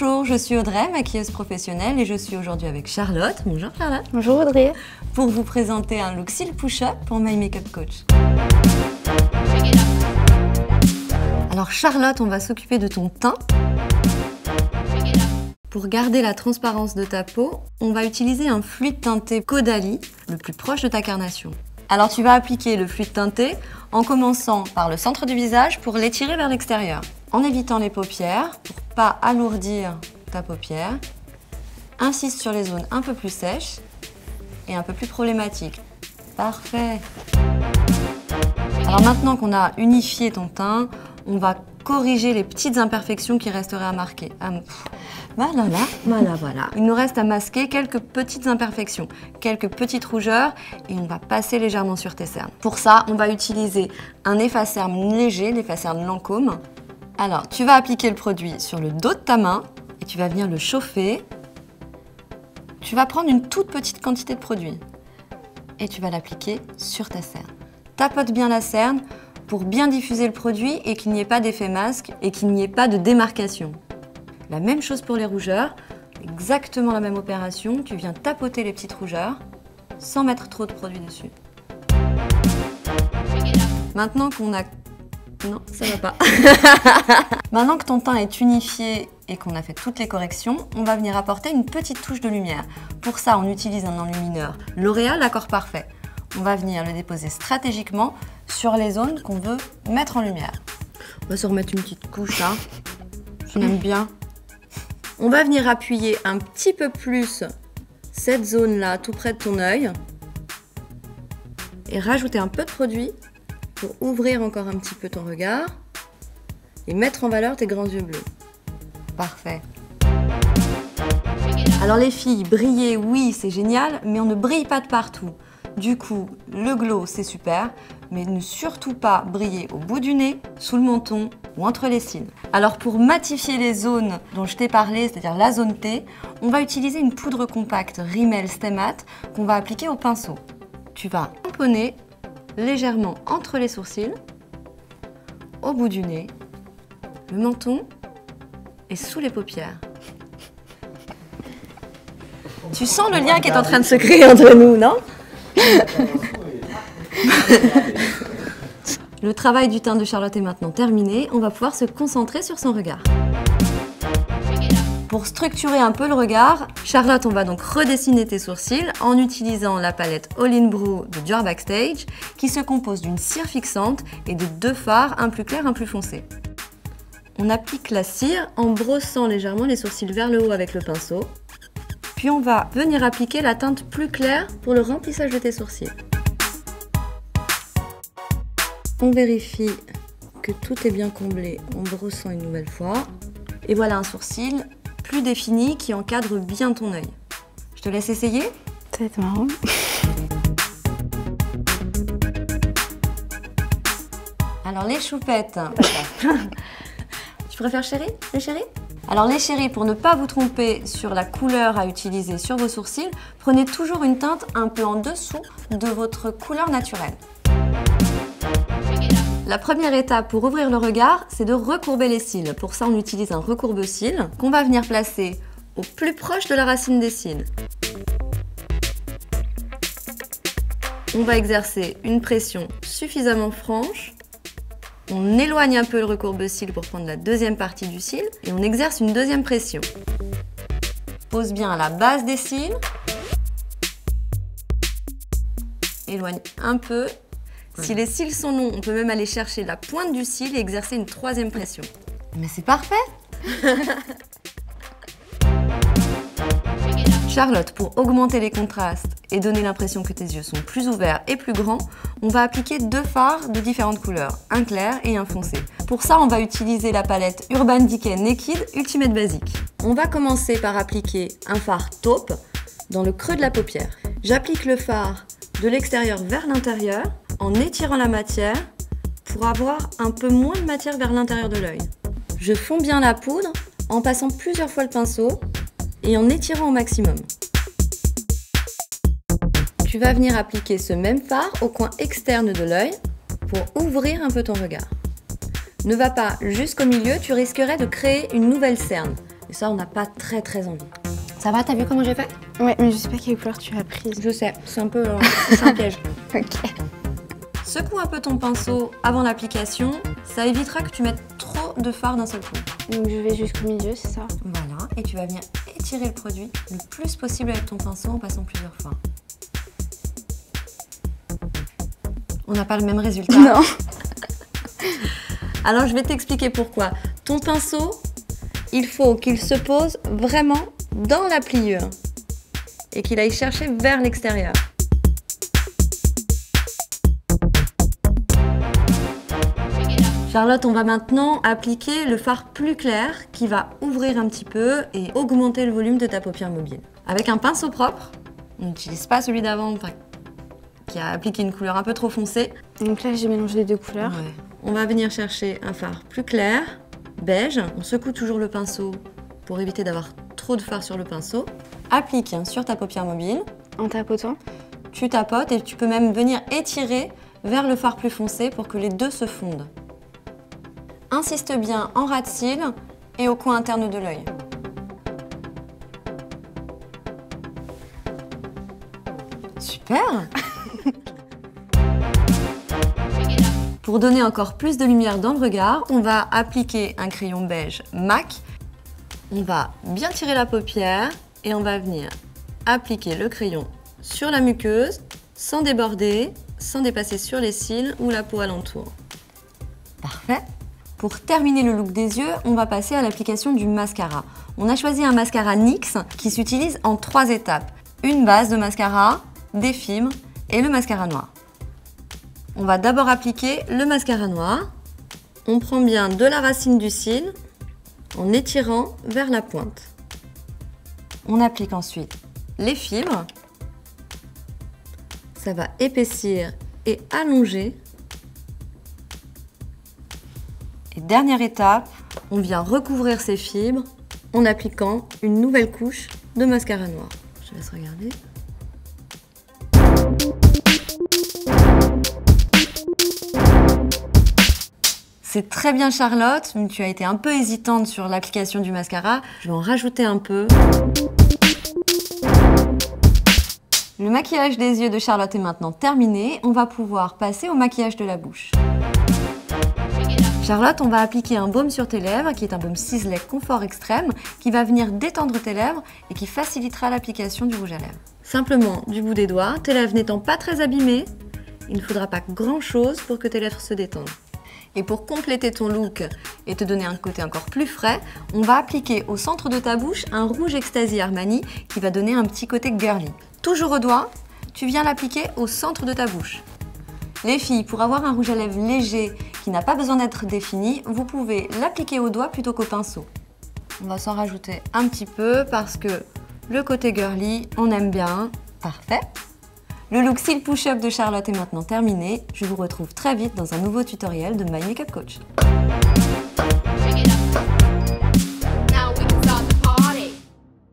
Bonjour, je suis Audrey, maquilleuse professionnelle et je suis aujourd'hui avec Charlotte. Bonjour Charlotte. Bonjour Audrey. Pour vous présenter un look Cils Push-Up pour My Makeup Coach. Alors Charlotte, on va s'occuper de ton teint. Pour garder la transparence de ta peau, on va utiliser un fluide teinté Caudalie, le plus proche de ta carnation. Alors tu vas appliquer le fluide teinté en commençant par le centre du visage pour l'étirer vers l'extérieur, en évitant les paupières pour pas alourdir ta paupière. Insiste sur les zones un peu plus sèches et un peu plus problématiques. Parfait. Alors maintenant qu'on a unifié ton teint, on va corriger les petites imperfections qui resteraient à marquer. Voilà. Il nous reste à masquer quelques petites imperfections, quelques petites rougeurs et on va passer légèrement sur tes cernes. Pour ça, on va utiliser un efface-cerne léger, l'efface-cerne Lancôme. Alors, tu vas appliquer le produit sur le dos de ta main et tu vas venir le chauffer. Tu vas prendre une toute petite quantité de produit et tu vas l'appliquer sur ta cerne. Tapote bien la cerne pour bien diffuser le produit et qu'il n'y ait pas d'effet masque et qu'il n'y ait pas de démarcation. La même chose pour les rougeurs, exactement la même opération, tu viens tapoter les petites rougeurs sans mettre trop de produit dessus. Maintenant qu'on a... Non, ça va pas. Maintenant que ton teint est unifié et qu'on a fait toutes les corrections, on va venir apporter une petite touche de lumière. Pour ça, on utilise un enlumineur L'Oréal Accord Parfait. On va venir le déposer stratégiquement sur les zones qu'on veut mettre en lumière. On va se remettre une petite couche là. Je l'aime bien. On va venir appuyer un petit peu plus cette zone-là, tout près de ton œil. Et rajouter un peu de produit pour ouvrir encore un petit peu ton regard. Et mettre en valeur tes grands yeux bleus. Parfait. Alors les filles, briller, oui, c'est génial, mais on ne brille pas de partout. Du coup, le glow, c'est super, mais ne surtout pas briller au bout du nez, sous le menton ou entre les cils. Alors pour matifier les zones dont je t'ai parlé, c'est-à-dire la zone T, on va utiliser une poudre compacte Rimmel Stay Matte qu'on va appliquer au pinceau. Tu vas tamponner légèrement entre les sourcils, au bout du nez, le menton et sous les paupières. Tu sens le lien qui est en train de se créer entre nous, non ? Le travail du teint de Charlotte est maintenant terminé, on va pouvoir se concentrer sur son regard. Pour structurer un peu le regard, Charlotte, on va donc redessiner tes sourcils en utilisant la palette All In Brow de Dior Backstage qui se compose d'une cire fixante et de deux fards, un plus clair, un plus foncé. On applique la cire en brossant légèrement les sourcils vers le haut avec le pinceau. Puis on va venir appliquer la teinte plus claire pour le remplissage de tes sourcils. On vérifie que tout est bien comblé en brossant une nouvelle fois. Et voilà un sourcil plus défini qui encadre bien ton œil. Je te laisse essayer ? Ça va être marrant. Alors les choupettes. Tu préfères chérie ? Les chéris ? Alors les chéris, pour ne pas vous tromper sur la couleur à utiliser sur vos sourcils, prenez toujours une teinte un peu en dessous de votre couleur naturelle. La première étape pour ouvrir le regard, c'est de recourber les cils. Pour ça, on utilise un recourbe-cils qu'on va venir placer au plus proche de la racine des cils. On va exercer une pression suffisamment franche. On éloigne un peu le recourbe-cils pour prendre la deuxième partie du cil et on exerce une deuxième pression. Pose bien à la base des cils. Éloigne un peu. Si les cils sont longs, on peut même aller chercher la pointe du cil et exercer une troisième pression. Mais c'est parfait! Charlotte, pour augmenter les contrastes et donner l'impression que tes yeux sont plus ouverts et plus grands, on va appliquer deux fards de différentes couleurs, un clair et un foncé. Pour ça, on va utiliser la palette Urban Decay Naked Ultimate Basic. On va commencer par appliquer un fard taupe dans le creux de la paupière. J'applique le fard de l'extérieur vers l'intérieur en étirant la matière pour avoir un peu moins de matière vers l'intérieur de l'œil. Je fonds bien la poudre en passant plusieurs fois le pinceau et en étirant au maximum. Tu vas venir appliquer ce même fard au coin externe de l'œil pour ouvrir un peu ton regard. Ne va pas jusqu'au milieu, tu risquerais de créer une nouvelle cerne. Et ça, on n'a pas très envie. Ça va, t'as vu comment j'ai fait? Ouais, mais je sais pas quelle couleur tu as prise. Je sais, c'est un peu c'est un piège. Ok. Secoue un peu ton pinceau avant l'application, ça évitera que tu mettes trop de fard d'un seul coup. Donc je vais jusqu'au milieu, c'est ça? Voilà, et tu vas venir étirer le produit le plus possible avec ton pinceau en passant plusieurs fois. On n'a pas le même résultat. Non. Alors je vais t'expliquer pourquoi. Ton pinceau, il faut qu'il se pose vraiment dans la pliure et qu'il aille chercher vers l'extérieur. Charlotte, on va maintenant appliquer le fard plus clair qui va ouvrir un petit peu et augmenter le volume de ta paupière mobile. Avec un pinceau propre, on n'utilise pas celui d'avant qui a appliqué une couleur un peu trop foncée. Donc là, j'ai mélangé les deux couleurs. Ouais. On va venir chercher un fard plus clair, beige. On secoue toujours le pinceau pour éviter d'avoir trop de fard sur le pinceau. Applique sur ta paupière mobile. En tapotant. Tu tapotes et tu peux même venir étirer vers le fard plus foncé pour que les deux se fondent. Insiste bien en ras de cils et au coin interne de l'œil. Super! Pour donner encore plus de lumière dans le regard, on va appliquer un crayon beige MAC. On va bien tirer la paupière et on va venir appliquer le crayon sur la muqueuse sans déborder, sans dépasser sur les cils ou la peau alentour. Parfait! Pour terminer le look des yeux, on va passer à l'application du mascara. On a choisi un mascara NYX qui s'utilise en 3 étapes. Une base de mascara, des fibres et le mascara noir. On va d'abord appliquer le mascara noir. On prend bien de la racine du cil en étirant vers la pointe. On applique ensuite les fibres. Ça va épaissir et allonger. Et dernière étape, on vient recouvrir ces fibres en appliquant une nouvelle couche de mascara noir. Je laisse regarder. C'est très bien Charlotte, mais tu as été un peu hésitante sur l'application du mascara. Je vais en rajouter un peu. Le maquillage des yeux de Charlotte est maintenant terminé. On va pouvoir passer au maquillage de la bouche. Charlotte, on va appliquer un baume sur tes lèvres, qui est un baume ciselé confort extrême, qui va venir détendre tes lèvres et qui facilitera l'application du rouge à lèvres. Simplement du bout des doigts, tes lèvres n'étant pas très abîmées, il ne faudra pas grand chose pour que tes lèvres se détendent. Et pour compléter ton look et te donner un côté encore plus frais, on va appliquer au centre de ta bouche un rouge Ecstasy Armani qui va donner un petit côté girly. Toujours au doigt, tu viens l'appliquer au centre de ta bouche. Les filles, pour avoir un rouge à lèvres léger qui n'a pas besoin d'être défini, vous pouvez l'appliquer au doigt plutôt qu'au pinceau. On va s'en rajouter un petit peu parce que le côté girly, on aime bien. Parfait. Le look cils push-up de Charlotte est maintenant terminé. Je vous retrouve très vite dans un nouveau tutoriel de My Makeup Coach.